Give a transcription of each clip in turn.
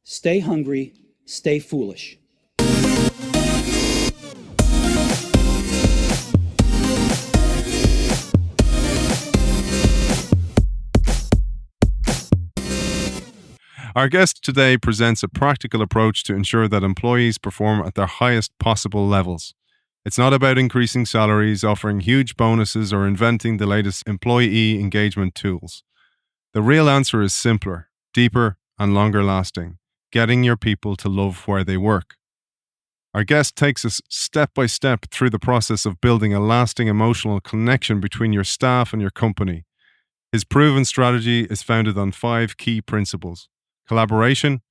Stay hungry, stay foolish. Our guest today presents a practical approach to ensure that employees perform at their highest possible levels. It's not about increasing salaries, offering huge bonuses, or inventing the latest employee engagement tools. The real answer is simpler, deeper, and longer lasting: getting your people to love where they work. Our guest takes us step by step through the process of building a lasting emotional connection between your staff and your company. His proven strategy is founded on 5 key principles: collaboration,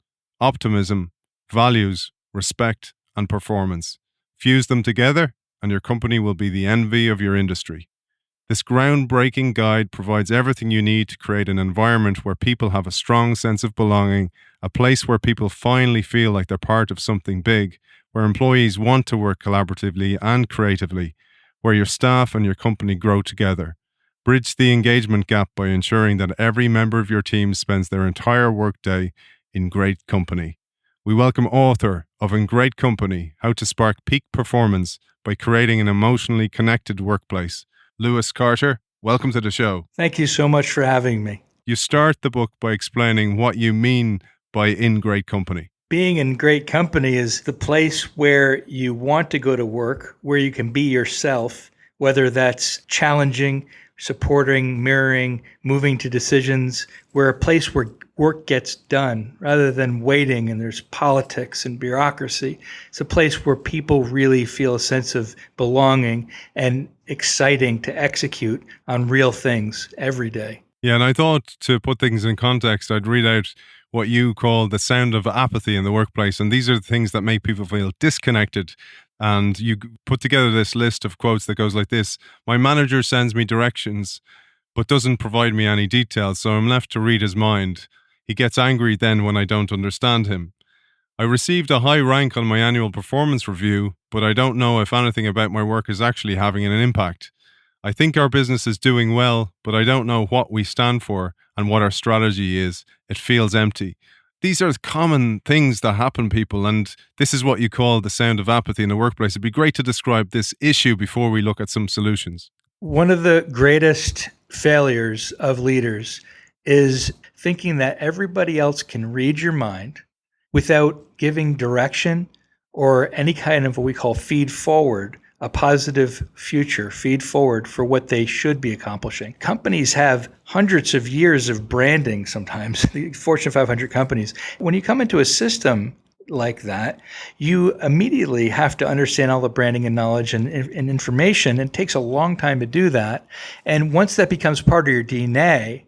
optimism, values, respect, and performance. Fuse them together, and your company will be the envy of your industry. This groundbreaking guide provides everything you need to create an environment where people have a strong sense of belonging, a place where people finally feel like they're part of something big, where employees want to work collaboratively and creatively, where your staff and your company grow together. Bridge the engagement gap by ensuring that every member of your team spends their entire workday in great company. We welcome author of In Great Company: How to Spark Peak Performance by Creating an Emotionally Connected Workplace, Lewis Carter. Welcome to the show. Thank you so much for having me. You start the book by explaining what you mean by in great company. Being in great company is the place where you want to go to work, where you can be yourself, whether that's challenging, supporting, mirroring, moving to decisions. We're a place where work gets done rather than waiting and there's politics and bureaucracy. It's a place where people really feel a sense of belonging and exciting to execute on real things every day. Yeah, and I thought, to put things in context, I'd read out what you call the sound of apathy in the workplace. And these are the things that make people feel disconnected. And you put together this list of quotes that goes like this: my manager sends me directions, but doesn't provide me any details, so I'm left to read his mind. He gets angry then when I don't understand him. I received a high rank on my annual performance review, but I don't know if anything about my work is actually having an impact. I think our business is doing well, but I don't know what we stand for and what our strategy is. It feels empty. These are common things that happen, people, and this is what you call the sound of apathy in the workplace. It'd be great to describe this issue before we look at some solutions. One of the greatest failures of leaders is thinking that everybody else can read your mind without giving direction or any kind of what we call feed forward, a positive future, feed forward for what they should be accomplishing. Companies have hundreds of years of branding sometimes, Fortune 500 companies. When you come into a system like that, you immediately have to understand all the branding and knowledge and information. It takes a long time to do that. And once that becomes part of your DNA,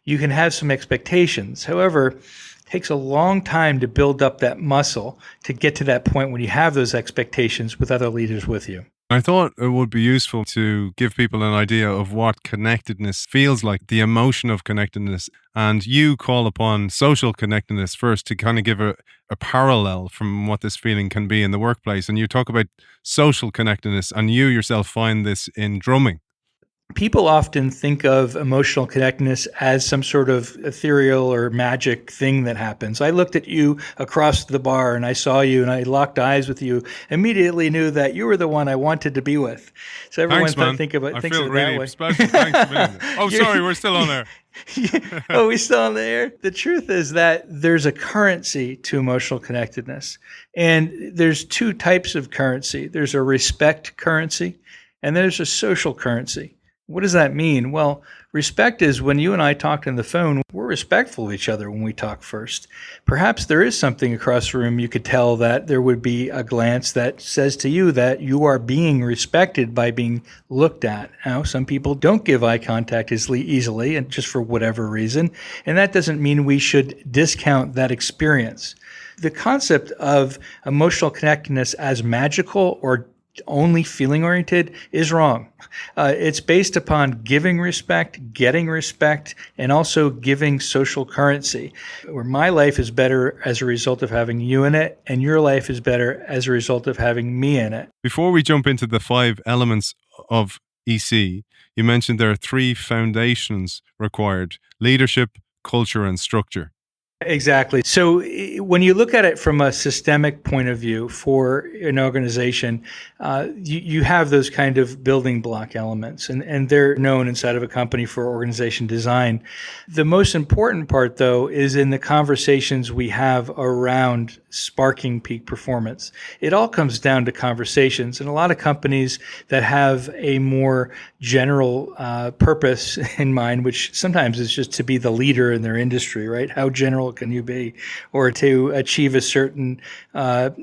you can have some expectations. However, it takes a long time to build up that muscle to get to that point when you have those expectations with other leaders with you. I thought it would be useful to give people an idea of what connectedness feels like, the emotion of connectedness. And you call upon social connectedness first to kind of give a parallel from what this feeling can be in the workplace. And you talk about social connectedness, and you yourself find this in drumming. People often think of emotional connectedness as some sort of ethereal or magic thing that happens. I looked at you across the bar and I saw you and I locked eyes with you, immediately knew that you were the one I wanted to be with. So everyone Thanks, man. thinks of it feel that really way. Special. Thanks a million. Oh, sorry, we're still on there. Oh, we still on the air? The truth is that there's a currency to emotional connectedness. And there's 2 types of currency. There's a respect currency and there's a social currency. What does that mean? Well, respect is when you and I talk on the phone, we're respectful of each other when we talk first. Perhaps there is something across the room you could tell that there would be a glance that says to you that you are being respected by being looked at. Now, some people don't give eye contact easily and just for whatever reason, and that doesn't mean we should discount that experience. The concept of emotional connectedness as magical or only feeling oriented is wrong. It's based upon giving respect, getting respect, and also giving social currency, where my life is better as a result of having you in it, and your life is better as a result of having me in it. Before we jump into the 5 elements of EC, you mentioned there are 3 foundations required: leadership, culture, and structure. Exactly. So when you look at it from a systemic point of view for an organization, you have those kind of building block elements, and they're known inside of a company for organization design. The most important part, though, is in the conversations we have around sparking peak performance. It all comes down to conversations, and a lot of companies that have a more general purpose in mind, which sometimes is just to be the leader in their industry, right? How general can you be, or to achieve a certain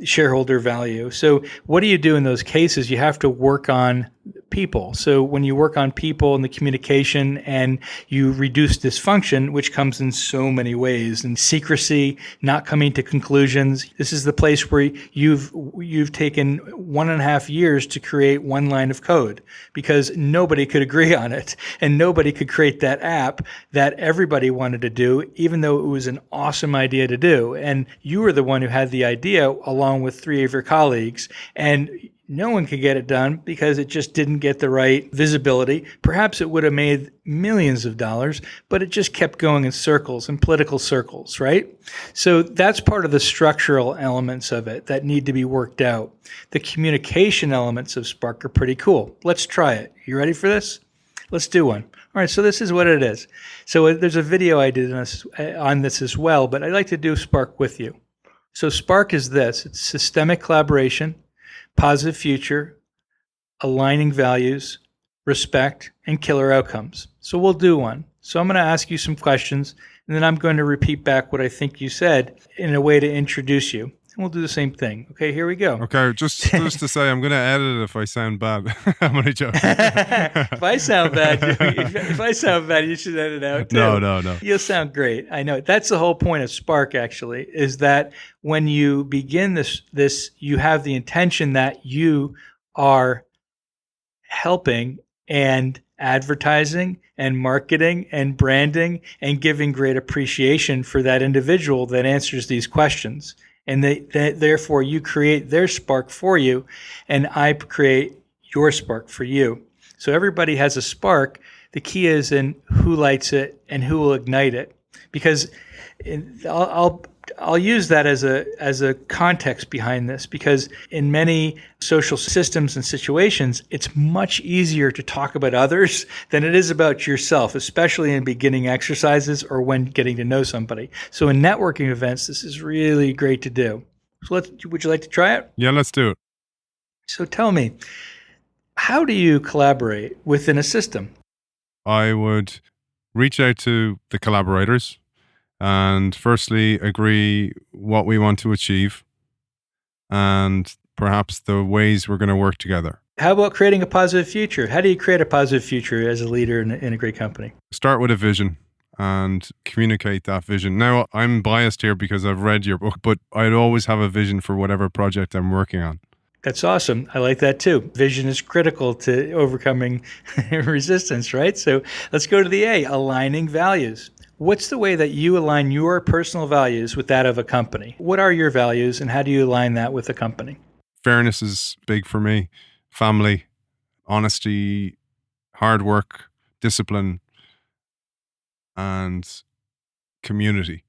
shareholder value? So what do you do in those cases? You have to work on people. So when you work on people and the communication and you reduce dysfunction, which comes in so many ways, and secrecy, not coming to conclusions. This is the place where you've taken 1.5 years to create one line of code because nobody could agree on it and nobody could create that app that everybody wanted to do, even though it was an awesome idea to do. And you were the one who had the idea along with 3 of your colleagues, and no one could get it done because it just didn't get the right visibility. Perhaps it would have made millions of dollars, but it just kept going in circles, in political circles, right? So that's part of the structural elements of it that need to be worked out. The communication elements of Spark are pretty cool. Let's try it. You ready for this? Let's do one. All right, so this is what it is. So there's a video I did on this as well, but I'd like to do Spark with you. So Spark is this. It's systemic collaboration, positive future, aligning values, respect, and killer outcomes. So we'll do one. So I'm going to ask you some questions, and then I'm going to repeat back what I think you said in a way to introduce you. And we'll do the same thing. Okay, here we go. Okay, just to say, I'm going to edit it if I sound bad. I'm only joking. If I sound bad, you should edit it out too. No. You'll sound great. I know. That's the whole point of Spark, actually, is that when you begin this, you have the intention that you are helping and advertising and marketing and branding and giving great appreciation for that individual that answers these questions. And therefore, you create their spark for you, and I create your spark for you. So everybody has a spark. The key is in who lights it and who will ignite it. Because I'll use that as a context behind this, because in many social systems and situations, it's much easier to talk about others than it is about yourself, especially in beginning exercises or when getting to know somebody. So in networking events, this is really great to do. So would you like to try it? Yeah, let's do it. So tell me, how do you collaborate within a system? I would reach out to the collaborators and firstly agree what we want to achieve and perhaps the ways we're going to work together. How about creating a positive future? How do you create a positive future as a leader in a great company? Start with a vision and communicate that vision. Now, I'm biased here because I've read your book, but I'd always have a vision for whatever project I'm working on. That's awesome. I like that too. Vision is critical to overcoming resistance, right? So let's go to the A, aligning values. What's the way that you align your personal values with that of a company? What are your values and how do you align that with a company? Fairness is big for me. Family, honesty, hard work, discipline, and community.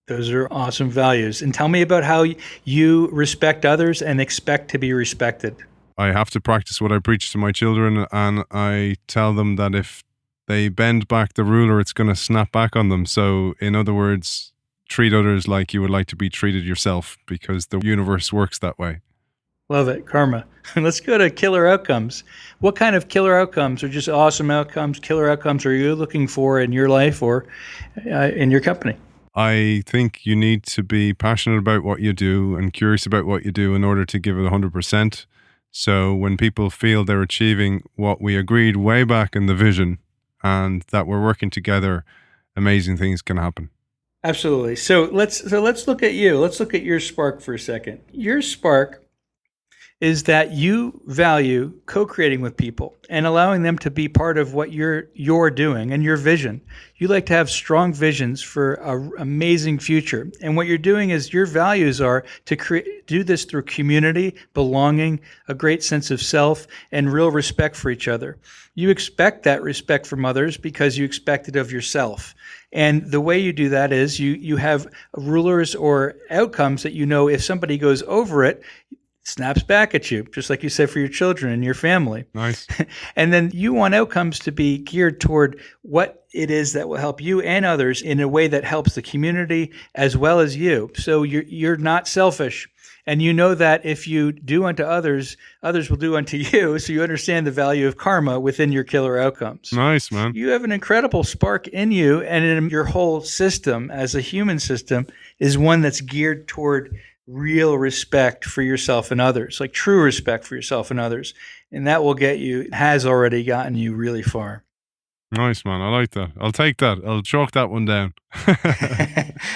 Those are awesome values. And tell me about how you respect others and expect to be respected. I have to practice what I preach to my children, and I tell them that if they bend back the ruler, it's going to snap back on them. So, in other words, treat others like you would like to be treated yourself, because the universe works that way. Love it. Karma. Let's go to killer outcomes. What kind of killer outcomes or just awesome outcomes, killer outcomes are you looking for in your life or in your company? I think you need to be passionate about what you do and curious about what you do in order to give it 100%. So when people feel they're achieving what we agreed way back in the vision and that we're working together, amazing things can happen. Absolutely. So let's look at you. Let's look at your spark for a second. Your spark is that you value co-creating with people and allowing them to be part of what you're doing and your vision. You like to have strong visions for an amazing future. And what you're doing is your values are to do this through community, belonging, a great sense of self, and real respect for each other. You expect that respect from others because you expect it of yourself. And the way you do that is you have rulers or outcomes that you know if somebody goes over it, snaps back at you, just like you said for your children and your family. Nice. And then you want outcomes to be geared toward what it is that will help you and others in a way that helps the community as well as you. So you're not selfish. And you know that if you do unto others, others will do unto you. So you understand the value of karma within your killer outcomes. Nice, man. You have an incredible spark in you, and in your whole system as a human system is one that's geared toward real respect for yourself and others, like true respect for yourself and others. And that will get you, has already gotten you really far. Nice, man. I like that. I'll take that. I'll chalk that one down.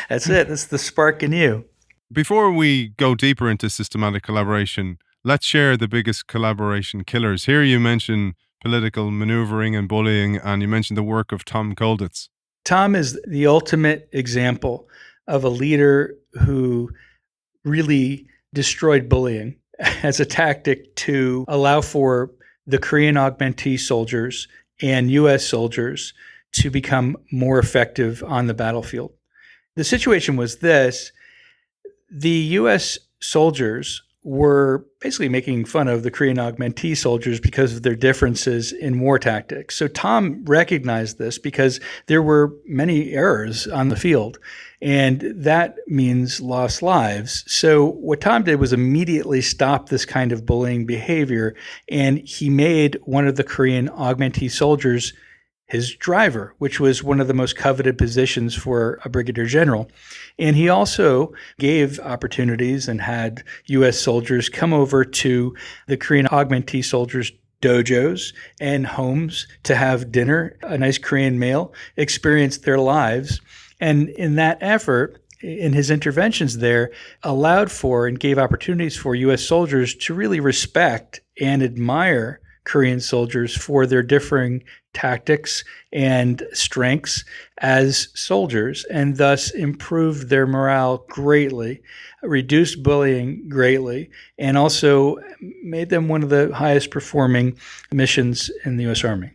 That's it. That's the spark in you. Before we go deeper into systematic collaboration, let's share the biggest collaboration killers. Here you mention political maneuvering and bullying, and you mentioned the work of Tom Kolditz. Tom is the ultimate example of a leader who really destroyed bullying as a tactic to allow for the Korean augmentee soldiers and U.S. soldiers to become more effective on the battlefield. The situation was this: the U.S. soldiers were basically making fun of the Korean augmentee soldiers because of their differences in war tactics. So Tom recognized this because there were many errors on the field, and that means lost lives. So what Tom did was immediately stop this kind of bullying behavior, and he made one of the Korean augmentee soldiers his driver, which was one of the most coveted positions for a brigadier general. And he also gave opportunities and had U.S. soldiers come over to the Korean augmentee soldiers' dojos and homes to have dinner, a nice Korean meal, experience their lives. And in that effort, in his interventions there, allowed for and gave opportunities for U.S. soldiers to really respect and admire Korean soldiers for their differing tactics and strengths as soldiers, and thus improved their morale greatly, reduced bullying greatly, and also made them one of the highest performing missions in the U.S. Army.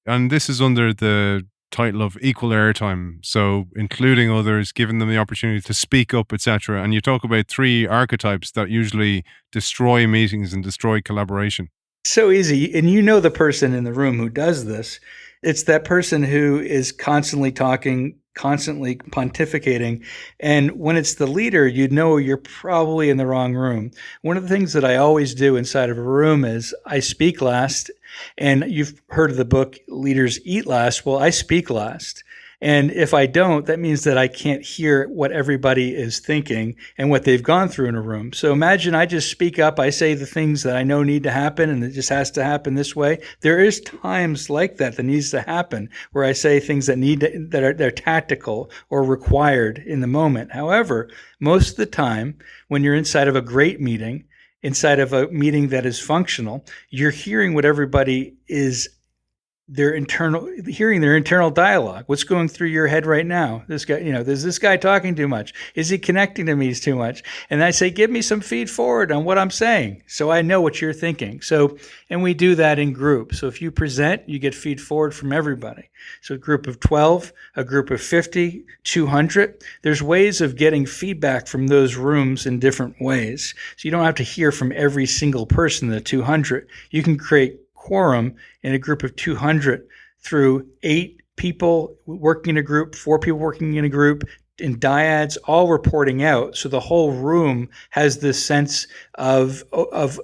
And this is under the title of equal airtime, so including others, giving them the opportunity to speak up, etc. And you talk about 3 archetypes that usually destroy meetings and destroy collaboration. So easy. And you know the person in the room who does this. It's that person who is constantly talking, constantly pontificating. And when it's the leader, you know you're probably in the wrong room. One of the things that I always do inside of a room is I speak last. And you've heard of the book, Leaders Eat Last. Well, I speak last. And if I don't, that means that I can't hear what everybody is thinking and what they've gone through in a room. So imagine I just speak up, I say the things that I know need to happen, and it just has to happen this way. There is times like that needs to happen where I say things that are tactical or required in the moment. However, most of the time when you're inside of a great meeting, inside of a meeting that is functional, you're hearing what everybody is hearing their internal dialogue. What's going through your head right now? This guy, is this guy talking too much? Is he connecting to me too much? And I say, give me some feed forward on what I'm saying so I know what you're thinking. So, and we do that in groups. So if you present, you get feed forward from everybody. So a group of 12, a group of 50, 200, there's ways of getting feedback from those rooms in different ways. So you don't have to hear from every single person in the 200. You can create quorum in a group of 200 through 8 people working in a group, 4 people working in a group, in dyads, all reporting out. So the whole room has this sense of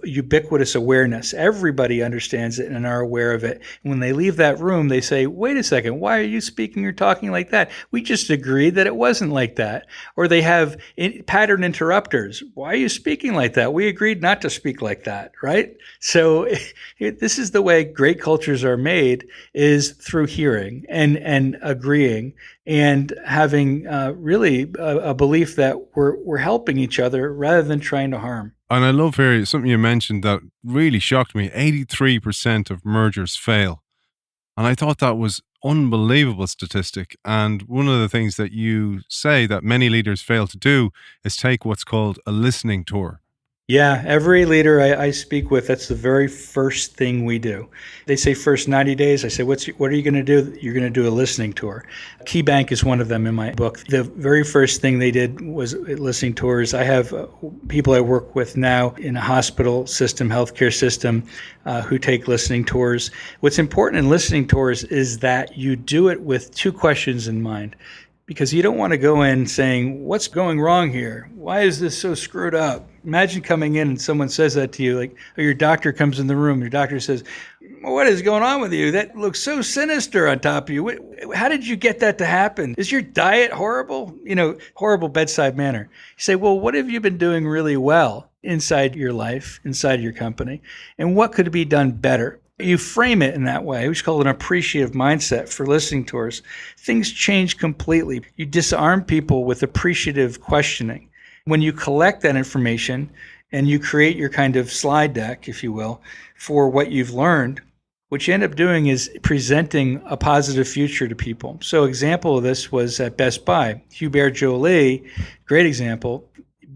ubiquitous awareness. Everybody understands it and are aware of it. And when they leave that room, they say, wait a second, why are you speaking or talking like that? We just agreed that it wasn't like that. Or they have pattern interrupters. Why are you speaking like that? We agreed not to speak like that, right? So this is the way great cultures are made, is through hearing and agreeing and having really a belief that we're helping each other rather than trying to harm. And I love here something you mentioned that really shocked me. 83% of mergers fail. And I thought that was unbelievable statistic. And one of the things that you say that many leaders fail to do is take what's called a listening tour. Yeah, every leader I speak with, that's the very first thing we do. They say first 90 days. I say, what are you going to do? You're going to do a listening tour. KeyBank is one of them in my book. The very first thing they did was listening tours. I have people I work with now in a hospital system, healthcare system, who take listening tours. What's important in listening tours is that you do it with two questions in mind. Because you don't want to go in saying, what's going wrong here? Why is this so screwed up? Imagine coming in and someone says that to you, like, or your doctor comes in the room, your doctor says, what is going on with you? That looks so sinister on top of you. How did you get that to happen? Is your diet horrible? Horrible bedside manner. You say, well, what have you been doing really well inside your life, inside your company? And what could be done better? You frame it in that way, which is called an appreciative mindset for listening tours. Things change completely. You disarm people with appreciative questioning. When you collect that information and you create your kind of slide deck, if you will, for what you've learned, what you end up doing is presenting a positive future to people. So example of this was at Best Buy. Hubert Joly, great example.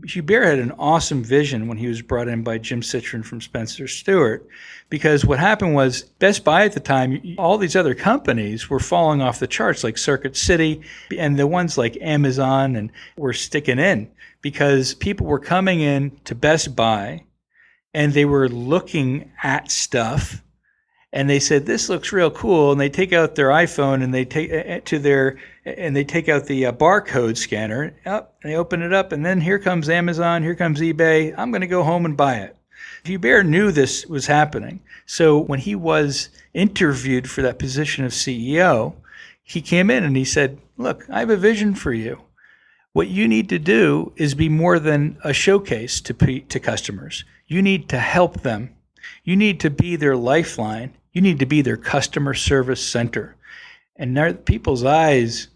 Hubert had an awesome vision when he was brought in by Jim Citron from Spencer Stewart, because what happened was Best Buy at the time, all these other companies were falling off the charts like Circuit City, and the ones like Amazon and were sticking in because people were coming in to Best Buy and they were looking at stuff and they said, this looks real cool. And they take out their iPhone and they take out the barcode scanner up and they open it up. And then here comes Amazon, here comes eBay. I'm going to go home and buy it. Hubert knew this was happening. So when he was interviewed for that position of CEO, he came in and he said, look, I have a vision for you. What you need to do is be more than a showcase to customers. You need to help them. You need to be their lifeline. You need to be their customer service center. And there, people's eyes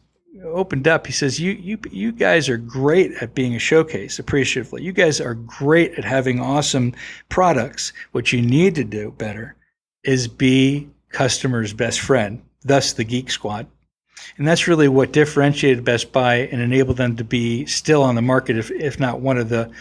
opened up. He says, you guys are great at being a showcase appreciatively. You guys are great at having awesome products. What you need to do better is be customers' best friend, thus the Geek Squad. And that's really what differentiated Best Buy and enabled them to be still on the market, if not one of the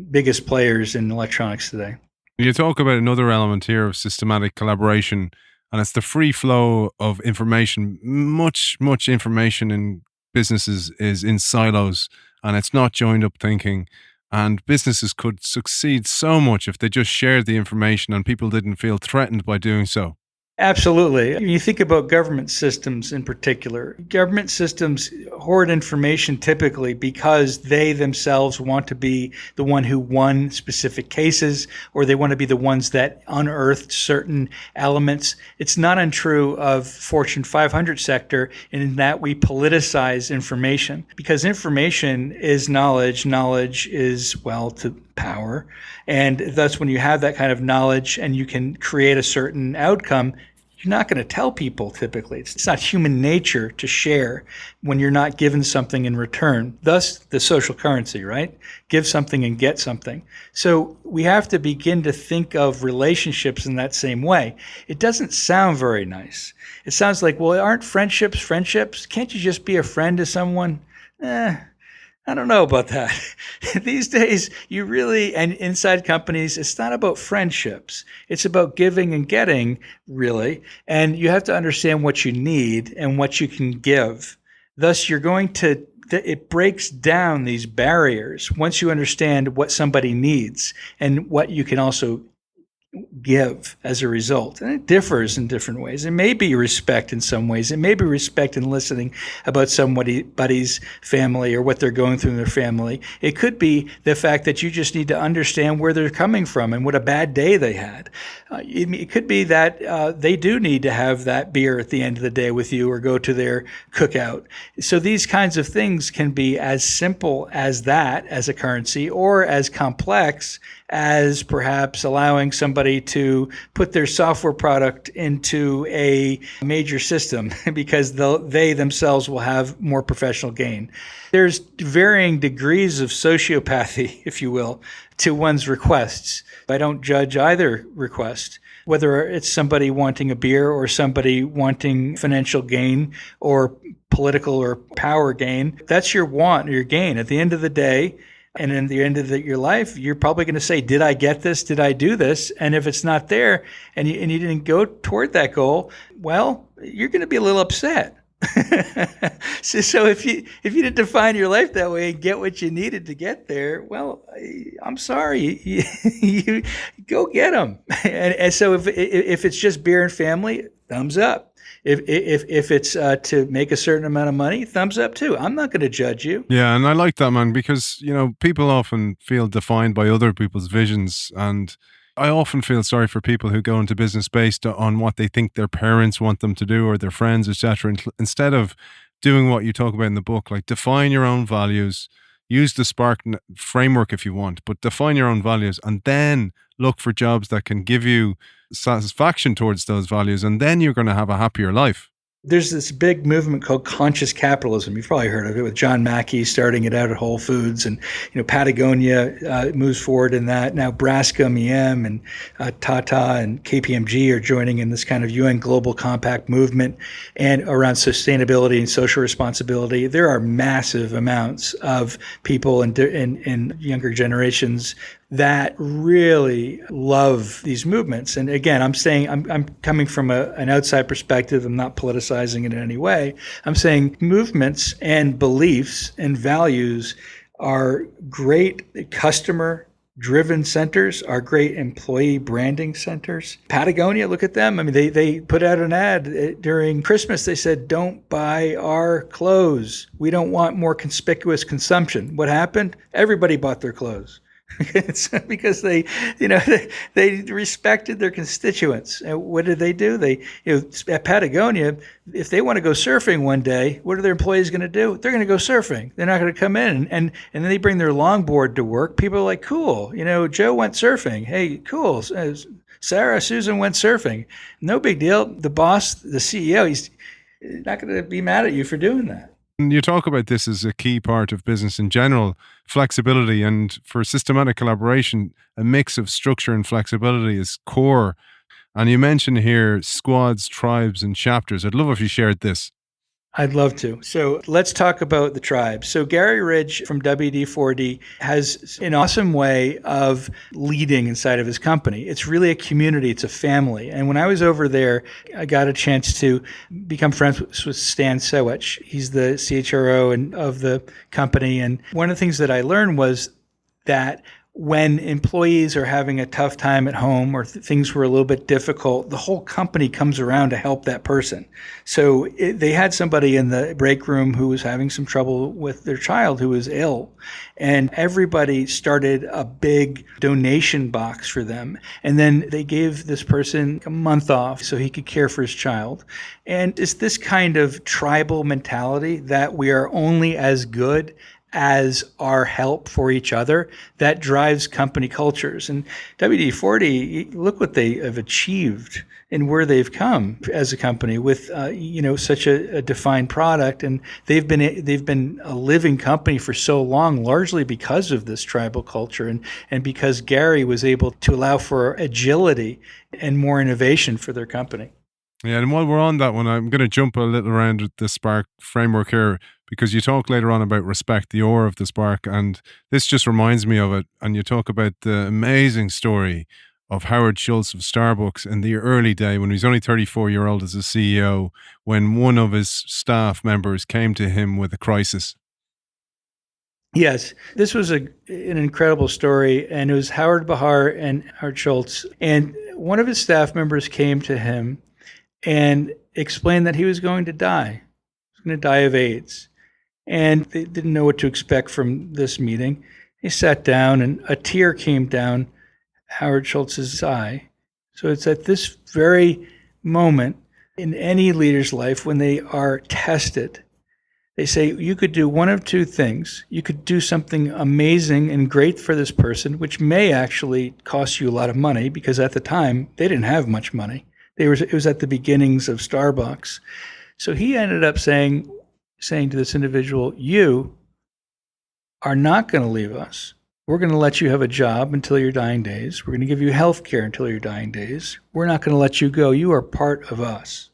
biggest players in electronics today. You talk about another element here of systematic collaboration, and it's the free flow of information. Much information in businesses is in silos, and it's not joined up thinking. And businesses could succeed so much if they just shared the information and people didn't feel threatened by doing so. Absolutely. When you think about government systems in particular, government systems hoard information typically because they themselves want to be the one who won specific cases, or they want to be the ones that unearthed certain elements. It's not untrue of Fortune 500 sector in that we politicize information, because information is knowledge. Knowledge is wealth, power. And thus, when you have that kind of knowledge and you can create a certain outcome, you're not going to tell people typically. It's not human nature to share when you're not given something in return. Thus, the social currency, right? Give something and get something. So we have to begin to think of relationships in that same way. It doesn't sound very nice. It sounds like, well, aren't friendships friendships? Can't you just be a friend to someone? I don't know about that. These days, and inside companies, it's not about friendships. It's about giving and getting, really. And you have to understand what you need and what you can give. Thus, it breaks down these barriers once you understand what somebody needs and what you can also give as a result. And it differs in different ways. It may be respect in some ways. It may be respect in listening about somebody's family or what they're going through in their family. It could be the fact that you just need to understand where they're coming from and what a bad day they had. It could be that they do need to have that beer at the end of the day with you or go to their cookout. So these kinds of things can be as simple as that as a currency, or as complex as perhaps allowing somebody somebody to put their software product into a major system because they themselves will have more professional gain. There's varying degrees of sociopathy, if you will, to one's requests. I don't judge either request, whether it's somebody wanting a beer or somebody wanting financial gain or political or power gain. That's your want or your gain. At the end of the day, and in the end of your life, you're probably going to say, did I get this? Did I do this? And if it's not there and you didn't go toward that goal, well, you're going to be a little upset. So if you didn't define your life that way and get what you needed to get there, well, I'm sorry, you go get them. And so if it's just beer and family, thumbs up. If it's to make a certain amount of money, thumbs up too. I'm not going to judge you. Yeah, and I like that, man, because, people often feel defined by other people's visions. And I often feel sorry for people who go into business based on what they think their parents want them to do or their friends, etc. Instead of doing what you talk about in the book, like define your own values, use the Spark framework if you want, but define your own values and then look for jobs that can give you satisfaction towards those values, and then you're going to have a happier life. There's this big movement called conscious capitalism. You've probably heard of it, with John Mackey starting it out at Whole Foods, and Patagonia moves forward in that. Now Braskem, EM, and Tata and KPMG are joining in this kind of UN Global Compact movement and around sustainability and social responsibility. There are massive amounts of people in younger generations that really love these movements. And again, I'm saying I'm coming from an outside perspective. I'm not politicizing it in any way. I'm saying movements and beliefs and values are great customer-driven centers, are great employee branding centers. Patagonia, look at them. I mean, they put out an ad during Christmas. They said, "Don't buy our clothes. We don't want more conspicuous consumption." What happened? Everybody bought their clothes. It's because they respected their constituents. And what did they do? At Patagonia, if they want to go surfing one day, what are their employees going to do? They're going to go surfing. They're not going to come in and then they bring their longboard to work. People are like, cool. Joe went surfing. Hey, cool. Susan went surfing. No big deal. The boss, the CEO, he's not going to be mad at you for doing that. You talk about this as a key part of business in general, flexibility, and for systematic collaboration, a mix of structure and flexibility is core. And you mentioned here squads, tribes, and chapters. I'd love if you shared this. I'd love to. So let's talk about the tribes. So Gary Ridge from WD-40 has an awesome way of leading inside of his company. It's really a community. It's a family. And when I was over there, I got a chance to become friends with Stan Sewich. He's the CHRO of the company. And one of the things that I learned was that when employees are having a tough time at home or things were a little bit difficult, the whole company comes around to help that person. So they had somebody in the break room who was having some trouble with their child who was ill. And everybody started a big donation box for them. And then they gave this person a month off so he could care for his child. And it's this kind of tribal mentality that we are only as good as our help for each other that drives company cultures. And WD-40, look what they have achieved and where they've come as a company with such a defined product. And they've been a living company for so long, largely because of this tribal culture and because Gary was able to allow for agility and more innovation for their company. Yeah, and while we're on that one, I'm going to jump a little around the Spark framework here, because you talk later on about respect, the ore of the Spark, and this just reminds me of it. And you talk about the amazing story of Howard Schultz of Starbucks in the early day when he was only 34-year-old as a CEO, when one of his staff members came to him with a crisis. Yes, this was an incredible story, and it was Howard Bahar and Howard Schultz. And one of his staff members came to him and explained that he was going to die. He was going to die of AIDS. And they didn't know what to expect from this meeting. He sat down and a tear came down Howard Schultz's eye. So it's at this very moment in any leader's life when they are tested They say you could do one of two things. You could do something amazing and great for this person, which may actually cost you a lot of money because at the time they didn't have much money. It was at the beginnings of Starbucks. So he ended up saying to this individual, you are not going to leave us. We're going to let you have a job until your dying days. We're going to give you health care until your dying days. We're not going to let you go. You are part of us.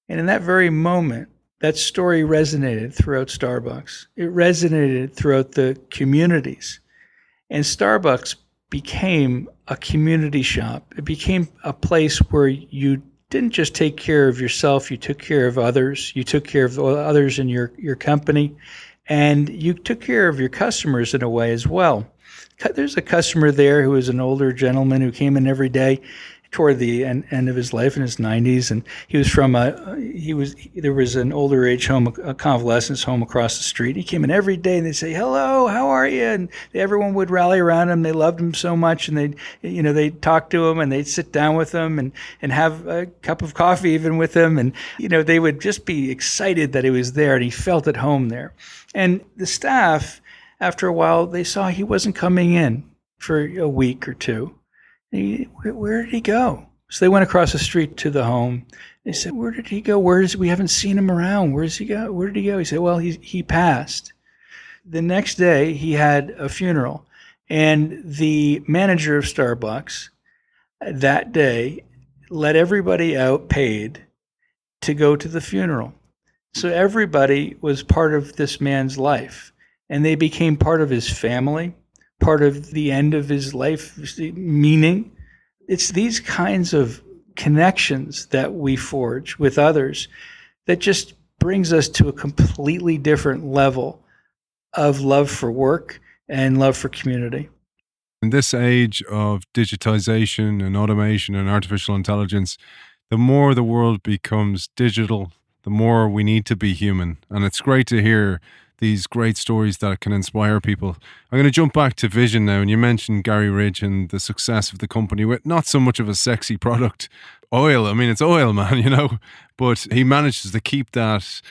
And in that very moment, that story resonated throughout Starbucks. It resonated throughout the communities. And Starbucks became a community shop. It became a place where you didn't just take care of yourself, you took care of others. You took care of others in your company. And you took care of your customers in a way as well. There's a customer there who was an older gentleman who came in every day toward the end of his life in his 90s, and he was from there was an older age home, a convalescence home across the street. He came in every day and they'd say, "Hello, how are you?" And everyone would rally around him. They loved him so much, and they'd talk to him and they'd sit down with him and have a cup of coffee even with him, and they would just be excited that he was there and he felt at home there. And the staff, after a while, they saw he wasn't coming in for a week or two. Where did he go? So they went across the street to the home. They said, "Where did he go? We haven't seen him around. Where does he go? Where did he go?" He said, "Well, he passed." The next day, he had a funeral. And the manager of Starbucks that day let everybody out paid to go to the funeral. So everybody was part of this man's life. And they became part of his family, part of the end of his life, meaning. It's these kinds of connections that we forge with others that just brings us to a completely different level of love for work and love for community. In this age of digitization and automation and artificial intelligence, the more the world becomes digital, the more we need to be human. And it's great to hear these great stories that can inspire people. I'm going to jump back to vision now. And you mentioned Gary Ridge and the success of the company with not so much of a sexy product, oil. I mean, it's oil, man, but he manages to keep that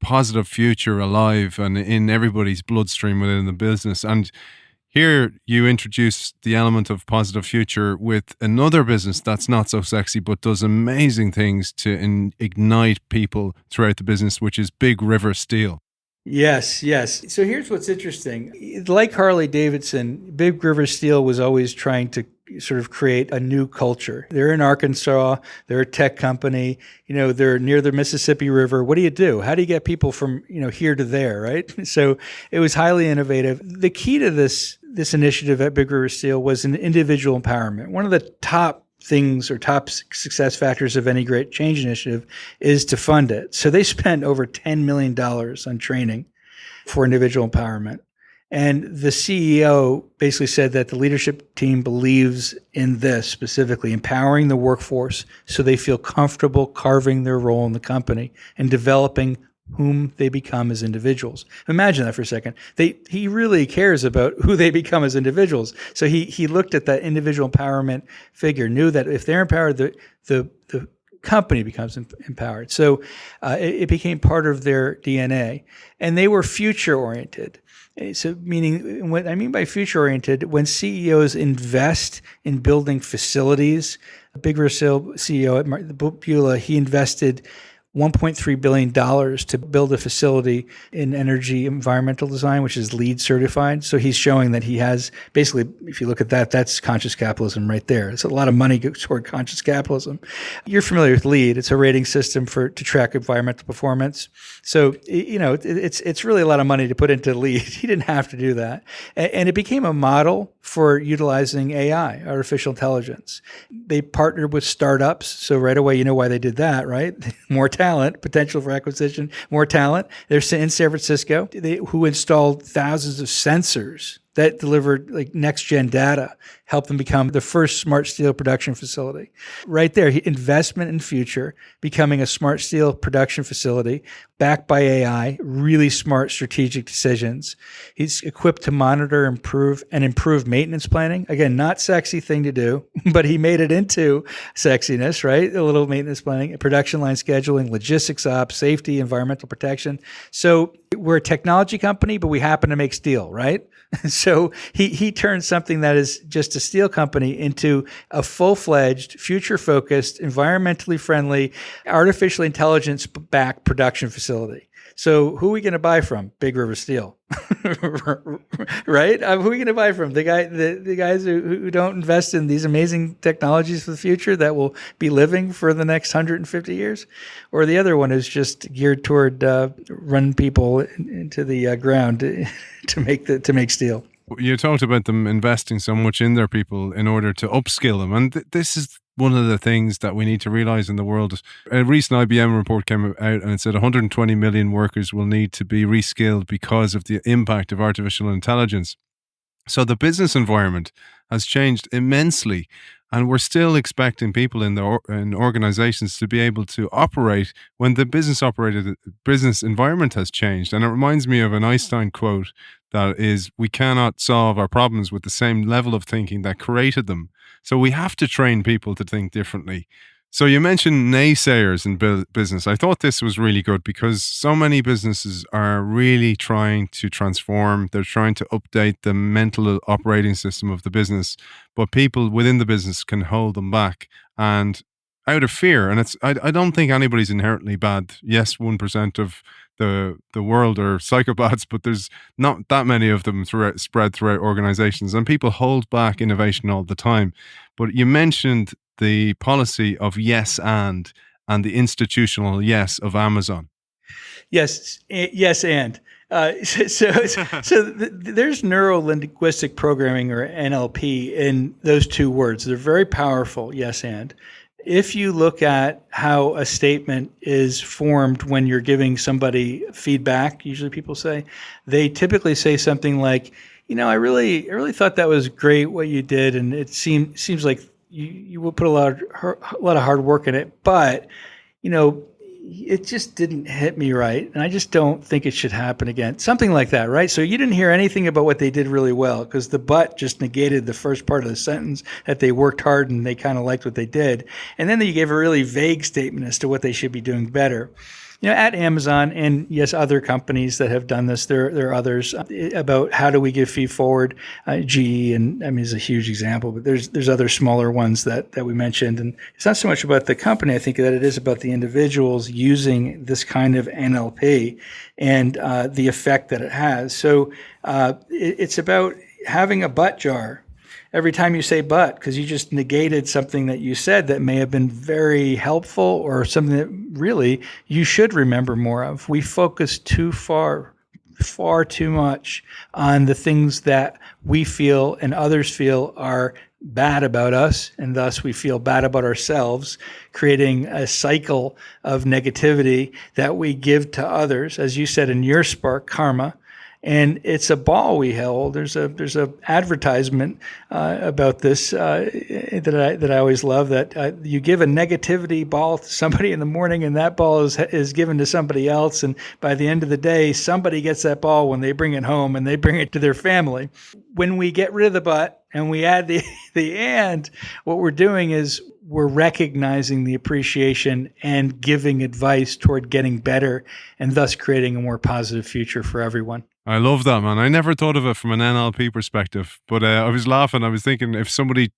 positive future alive and in everybody's bloodstream within the business. And here you introduce the element of positive future with another business that's not so sexy, but does amazing things to ignite people throughout the business, which is Big River Steel. Yes. So here's what's interesting. Like Harley Davidson, Big River Steel was always trying to sort of create a new culture. They're in Arkansas. They're a tech company. They're near the Mississippi River. What do? How do you get people from, here to there, right? So it was highly innovative. The key to this initiative at Big River Steel was an individual empowerment. One of the top things or top success factors of any great change initiative is to fund it. So they spent over $10 million on training for individual empowerment. And the CEO basically said that the leadership team believes in this specifically, empowering the workforce so they feel comfortable carving their role in the company and developing whom they become as individuals. Imagine that for a second. He really cares about who they become as individuals. So he looked at that individual empowerment figure, knew that if they're empowered, the company becomes empowered. So it became part of their DNA. And they were future-oriented. So meaning, what I mean by future-oriented, when CEOs invest in building facilities, Big River Steel CEO at Beulah, he invested $1.3 billion to build a facility in energy environmental design, which is LEED certified. So he's showing that he has, basically, if you look at that, that's conscious capitalism right there. It's a lot of money toward conscious capitalism. You're familiar with LEED. It's a rating system to track environmental performance. So, it's really a lot of money to put into LEED. He didn't have to do that. And it became a model for utilizing AI, artificial intelligence. They partnered with startups. So right away, you know why they did that, right? More talent, potential for acquisition, more talent. They're in San Francisco, who installed thousands of sensors that delivered like next gen data, helped them become the first smart steel production facility. Right there, investment in future, becoming a smart steel production facility backed by AI, really smart strategic decisions. He's equipped to monitor, improve maintenance planning. Again, not sexy thing to do, but he made it into sexiness, right? A little maintenance planning, production line scheduling, logistics ops, safety, environmental protection. So we're a technology company, but we happen to make steel, right? So he turned something that is just a steel company into a full-fledged, future-focused, environmentally friendly, artificial intelligence-backed production facility. So who are we going to buy from? Big River Steel, right? Who are we going to buy from? The guys who don't invest in these amazing technologies for the future that will be living for the next 150 years, or the other one who's just geared toward running people into the ground to make steel. You talked about them investing so much in their people in order to upskill them, and this is one of the things that we need to realize in the world. A recent IBM report came out and it said 120 million workers will need to be reskilled because of the impact of artificial intelligence. So the business environment has changed immensely, and we're still expecting people in organizations to be able to operate when the business environment has changed. And it reminds me of an Einstein quote that is, we cannot solve our problems with the same level of thinking that created them. So we have to train people to think differently. So you mentioned naysayers in business. I thought this was really good because so many businesses are really trying to transform. They're trying to update the mental operating system of the business, but people within the business can hold them back and out of fear. And I don't think anybody's inherently bad. Yes, 1% of the world are psychopaths, but there's not that many of them spread throughout organizations, and people hold back innovation all the time. But you mentioned the policy of yes and the institutional yes of Amazon. Yes, and. There's neuro-linguistic programming, or NLP, in those two words. They're very powerful, yes and. If you look at how a statement is formed when you're giving somebody feedback, usually people say, they typically say something like, I really thought that was great what you did, and it seems like you will put a lot of hard work in it, but it just didn't hit me right, and I just don't think it should happen again. Something like that, right? So you didn't hear anything about what they did really well because the but just negated the first part of the sentence, that they worked hard and they kind of liked what they did. And then you gave a really vague statement as to what they should be doing better. At Amazon, and yes, other companies that have done this, there are others about how do we give feed forward. GE, and is a huge example, but there's other smaller ones that we mentioned. And it's not so much about the company, I think, that it is about the individuals using this kind of NLP and the effect that it has. So it's about having a but jar every time you say but, because you just negated something that you said that may have been very helpful or something that really you should remember more of. We focus far too much on the things that we feel and others feel are bad about us, and thus we feel bad about ourselves, creating a cycle of negativity that we give to others, as you said in your spark, karma. And it's a ball we hold. There's a advertisement about this that I always love. That you give a negativity ball to somebody in the morning, and that ball is given to somebody else. And by the end of the day, somebody gets that ball when they bring it home, and they bring it to their family. When we get rid of the but and we add the and, what we're doing is we're recognizing the appreciation and giving advice toward getting better, and thus creating a more positive future for everyone. I love that, man. I never thought of it from an NLP perspective, but I was laughing. I was thinking if somebody,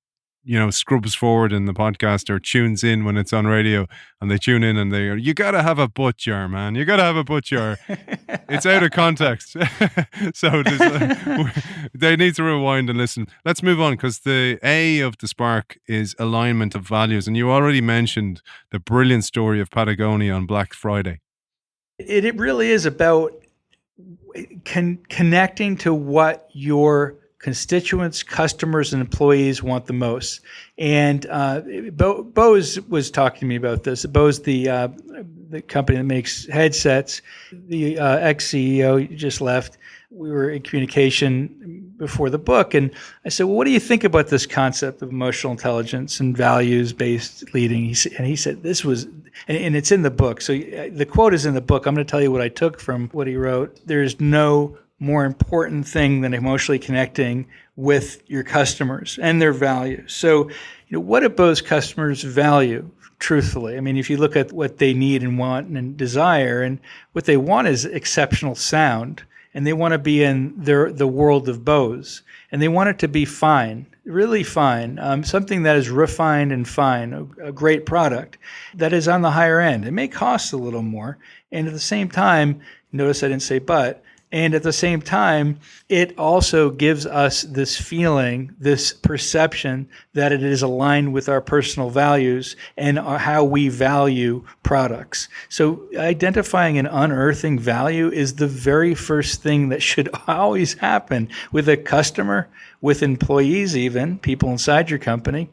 scrubs forward in the podcast or tunes in when it's on radio, and they tune in and they go, you got to have a butt jar, man. You got to have a butt jar. It's out of context. So they need to rewind and listen. Let's move on, because the A of the Spark is alignment of values. And you already mentioned the brilliant story of Patagonia on Black Friday. It really is about connecting to what your constituents, customers, and employees want the most. And Bose was talking to me about this. Bose, the company that makes headsets, the ex-CEO just left. We were in communication before the book. And I said, well, what do you think about this concept of emotional intelligence and values-based leading? He said, this was, and it's in the book. So the quote is in the book. I'm going to tell you what I took from what he wrote. There's no more important thing than emotionally connecting with your customers and their values. So, what do those customers value? Truthfully, I mean, if you look at what they need and want and desire, and what they want is exceptional sound, and they want to be in the world of Bose, and they want it to be fine, really fine, something that is refined and fine, a great product that is on the higher end. It may cost a little more, and at the same time, notice I didn't say but. And at the same time, it also gives us this feeling, this perception that it is aligned with our personal values and how we value products. So identifying and unearthing value is the very first thing that should always happen with a customer, with employees even, people inside your company,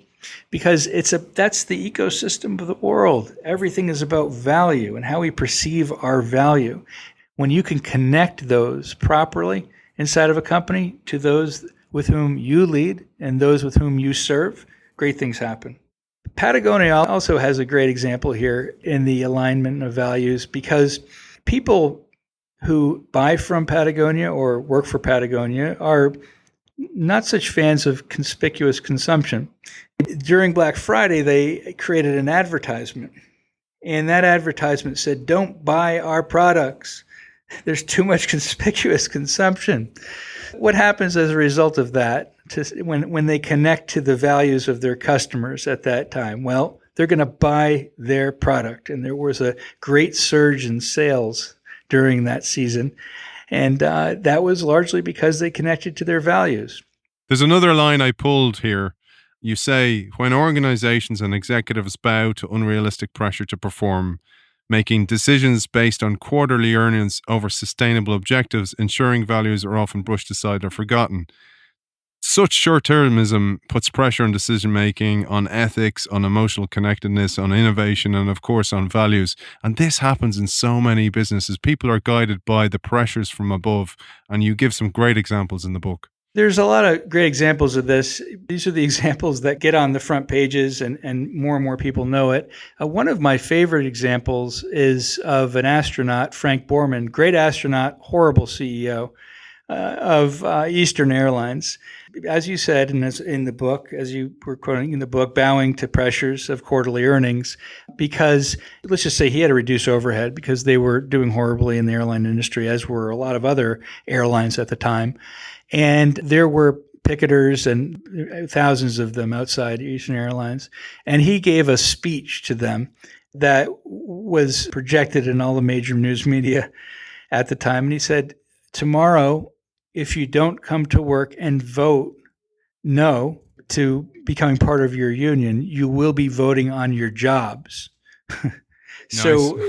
because that's the ecosystem of the world. Everything is about value and how we perceive our value. When you can connect those properly inside of a company to those with whom you lead and those with whom you serve, great things happen. Patagonia also has a great example here in the alignment of values, because people who buy from Patagonia or work for Patagonia are not such fans of conspicuous consumption. During Black Friday, they created an advertisement, and that advertisement said, "Don't buy our products. There's too much conspicuous consumption." What happens as a result of that when they connect to the values of their customers at that time? Well, they're going to buy their product. And there was a great surge in sales during that season. And that was largely because they connected to their values. There's another line I pulled here. You say, when organizations and executives bow to unrealistic pressure to perform, making decisions based on quarterly earnings over sustainable objectives, ensuring values are often brushed aside or forgotten. Such short-termism puts pressure on decision-making, on ethics, on emotional connectedness, on innovation, and of course on values. And this happens in so many businesses. People are guided by the pressures from above, and you give some great examples in the book. There's a lot of great examples of this. These are the examples that get on the front pages and more people know it. One of my favorite examples is of an astronaut, Frank Borman, great astronaut, horrible CEO of Eastern Airlines. As you said in the book, as you were quoting in the book, bowing to pressures of quarterly earnings, because let's just say he had to reduce overhead because they were doing horribly in the airline industry, as were a lot of other airlines at the time. And there were picketers and thousands of them outside Eastern Airlines. And he gave a speech to them that was projected in all the major news media at the time. And he said, "Tomorrow, if you don't come to work and vote no to becoming part of your union, you will be voting on your jobs." So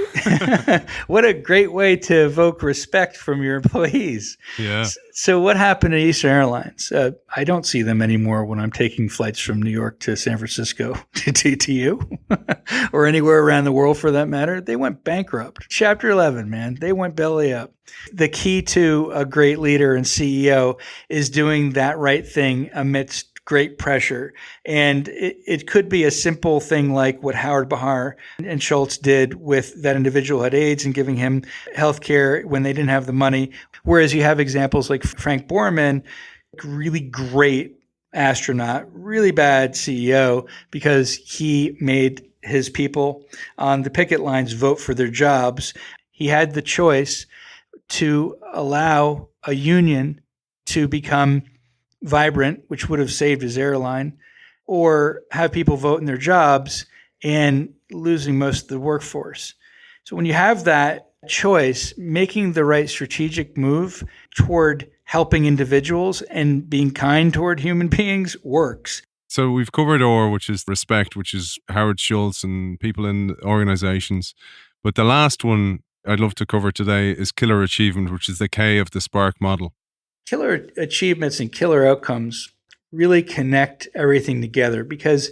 what a great way to evoke respect from your employees. Yeah. So what happened at Eastern Airlines? I don't see them anymore when I'm taking flights from New York to San Francisco to you or anywhere around the world for that matter. They went bankrupt. Chapter 11, man. They went belly up. The key to a great leader and CEO is doing that right thing amidst great pressure. And it could be a simple thing like what Howard Bahar and Schultz did with that individual who had AIDS and giving him health care when they didn't have the money. Whereas you have examples like Frank Borman, really great astronaut, really bad CEO, because he made his people on the picket lines vote for their jobs. He had the choice to allow a union to become vibrant, which would have saved his airline, or have people vote in their jobs and losing most of the workforce. So when you have that choice, making the right strategic move toward helping individuals and being kind toward human beings works. So we've covered OR, which is respect, which is Howard Schultz and people in organizations. But the last one I'd love to cover today is killer achievement, which is the K of the Spark model. Killer achievements and killer outcomes really connect everything together, because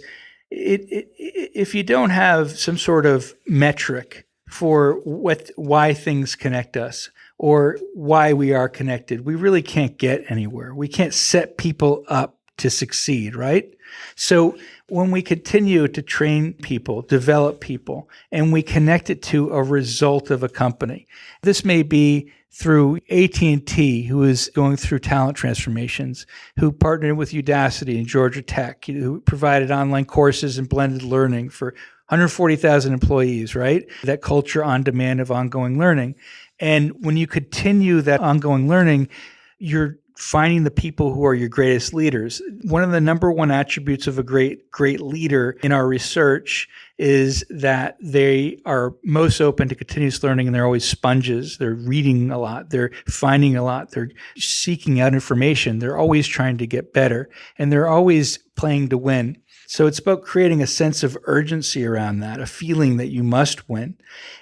if you don't have some sort of metric for why things connect us, or why we are connected, we really can't get anywhere. We can't set people up to succeed, right? So when we continue to train people, develop people, and we connect it to a result of a company, this may be through AT&T, who is going through talent transformations, who partnered with Udacity and Georgia Tech, who provided online courses and blended learning for 140,000 employees, right? That culture on demand of ongoing learning. And when you continue that ongoing learning, you're finding the people who are your greatest leaders. One of the number one attributes of a great leader in our research is that they are most open to continuous learning, and they're always sponges. They're reading a lot. They're finding a lot. They're seeking out information. They're always trying to get better, and they're always playing to win. So it's about creating a sense of urgency around that, a feeling that you must win.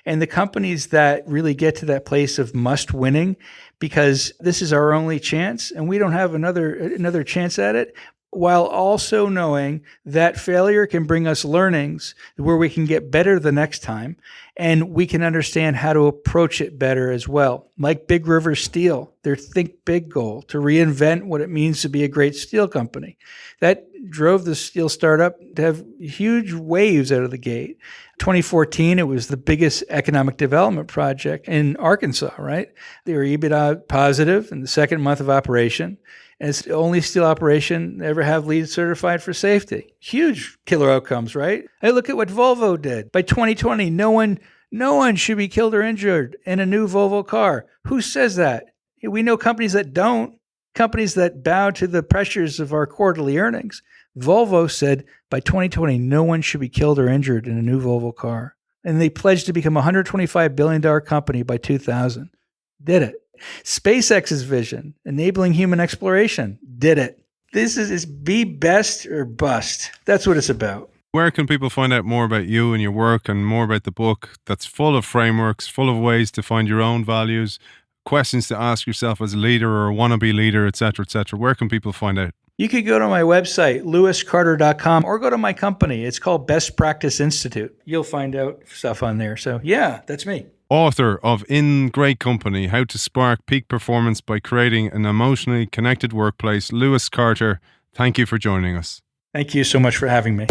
And the companies that really get to that place of must winning, because this is our only chance and we don't have another chance at it, while also knowing that failure can bring us learnings where we can get better the next time, and we can understand how to approach it better as well. Like Big River Steel, their Think Big goal to reinvent what it means to be a great steel company. That drove the steel startup to have huge waves out of the gate. 2014, it was the biggest economic development project in Arkansas, right? They were EBITDA positive in the second month of operation. And it's the only steel operation to ever have LEED certified for safety. Huge killer outcomes, right? Hey, look at what Volvo did. By 2020, no one should be killed or injured in a new Volvo car. Who says that? We know companies that don't, companies that bow to the pressures of our quarterly earnings. Volvo said by 2020, no one should be killed or injured in a new Volvo car. And they pledged to become a $125 billion company by 2000. Did it. SpaceX's vision, enabling human exploration, did it. This is be best or bust. That's what it's about. Where can people find out more about you and your work and more about the book that's full of frameworks, full of ways to find your own values, questions to ask yourself as a leader or a wannabe leader, etc., etc.? Where can people find out? You could go to my website, lewiscarter.com, or go to my company. It's called Best Practice Institute. You'll find out stuff on there. So yeah, that's me. Author of In Great Company, How to Spark Peak Performance by Creating an Emotionally Connected Workplace, Lewis Carter, thank you for joining us. Thank you so much for having me.